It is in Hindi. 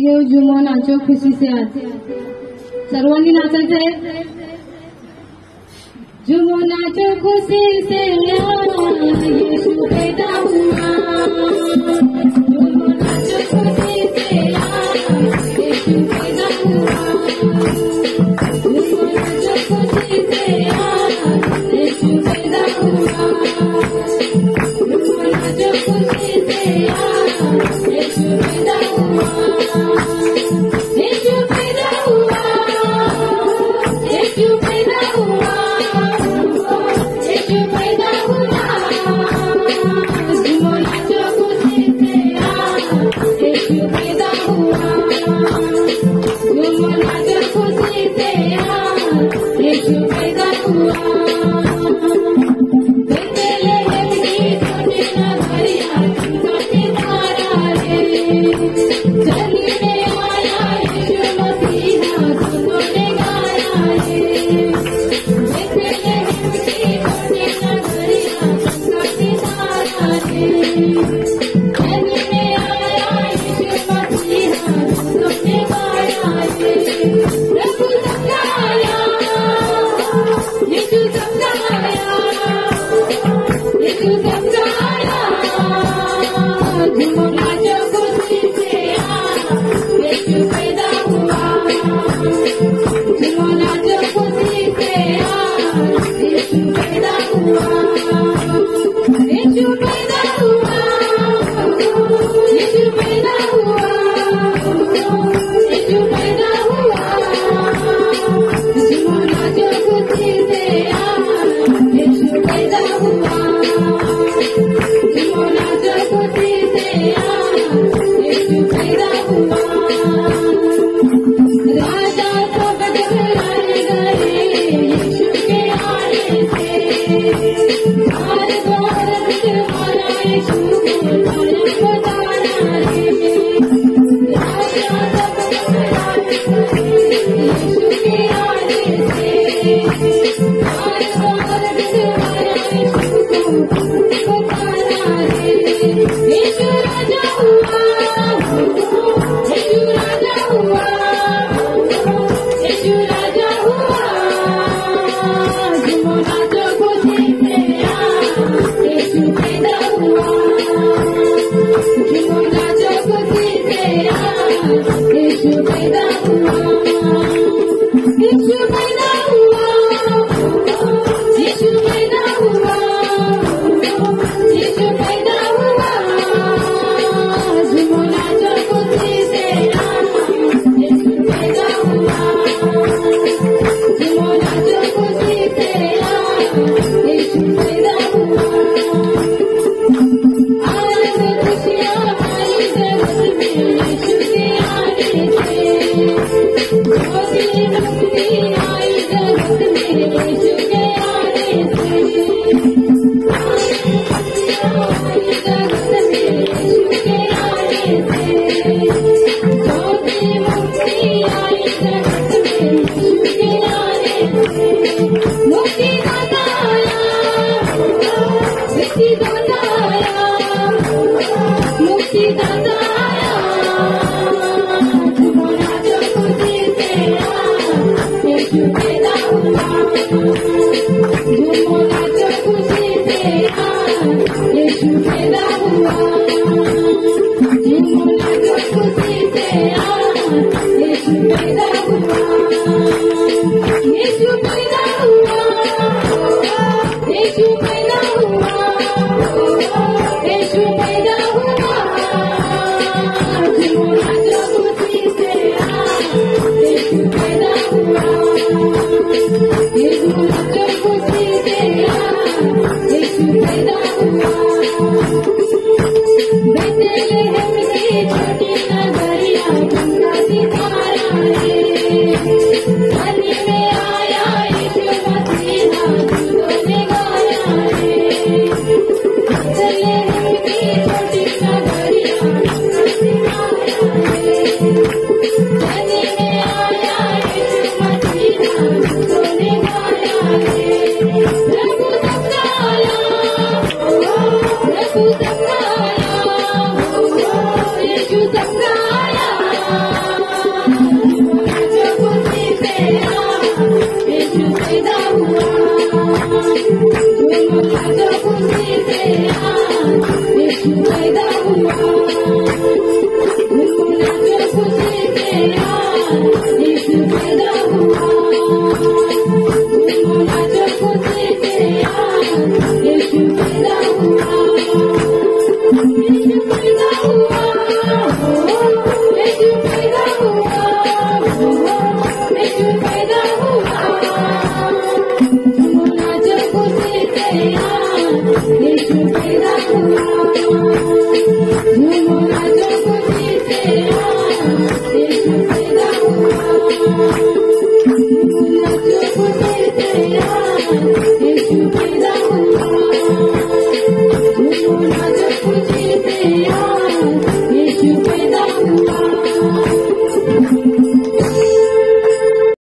यो जुमो नाचो खुशी से आज सर्वांनी नाचायचं आहे। जुमो नाचो खुशी से आज यीशु पैदा हुआ। जुमो नाचो खुशी से आज यीशु पैदा हुआ। जुमो नाचो खुशी से आज यीशु पैदा हुआ। जुमो नाचो खुशी से आज यीशु पैदा हुआ। यीशु पैदा हुआ। यीशु पैदा हुआ। यीशु पैदा हुआ। जुमो नाचो खुशी से आज यीशु पैदा हुआ। जुमो नाचो खुशी से आज यीशु पैदा हुआ। बेथलेहम की छोटी नगरिया का सितारा रे, चली में आया यीशु मसीहा सुनो रे गाना रे। बेथलेहम की छोटी नगरिया का सितारा रे, चली में आया यीशु मसीहा सुनो रे गाना रे। प्रभु समझाया, यीशु समझाया, यीशु समझाया। जुमो नाचो खुशी से आज यीशु पैदा हुआ। जुमो नाचो खुशी से आज यीशु पैदा हुआ। यीशु पैदा हुआ। यीशु पैदा हुआ। यीशु पैदा हुआ। जुमो नाचो खुशी से आज यीशु पैदा हुआ। जुमो नाचो खुशी से आज यीशु पैदा हुआ। राजा सब घबराने गए यीशु के आने से। बार बार बिठवाना यीशु को तारीफ बताना रे। राजा सब घबराने गए यीशु के आने से। बार बार बिठवाना यीशु को तारीफ बताना रे। यीशु राजा हुआ। यीशु राजा हुआ। यीशु राजा हुआ। जुमो नाचो खुशी से आज यीशु पैदा हुआ। जुमो नाचो खुशी से आज यीशु पैदा हुआ। यीशु पैदा हुआ। यीशु पैदा हुआ। यीशु पैदा हुआ। जुमो नाचो खुशी से आज यीशु पैदा हुआ। जुमो नाचो खुशी से आज यीशु पैदा हुआ। आनंद खुशियाँ आई जगत में यीशु के आने से। ज्योति मुक्ति आई जगत में यीशु के आने से। खुशियाँ आई जगत में यीशु के आने से। ज्योति मुक्ति आई जगत में यीशु के आने से। मुक्ति दाता आया। मुक्ति दाता आया। मुक्ति दाता आया। जुमो नाचो खुशी से आज यीशु पैदा हुआ। जुमो नाचो खुशी से आज यीशु पैदा हुआ। जुमो नाचो खुशी से आज यीशु पैदा हुआ। यीशु पैदा हुआ। यीशु पैदा हुआ। यीशु पैदा हुआ। जुमो नाचो खुशी से आज यीशु पैदा हुआ। यीशु नाचो खुशी से आज यीशु पैदा हुआ। बेथलेहम की छोटी नगरिया का सितारा रे, चली में आया यीशु मसीहा सुनो रे गाना रे। बेथलेहम की छोटी नगरिया का सितारा रे, चली में आया यीशु मसीहा सुनो रे गाना रे। प्रभु समझाया। यीशु के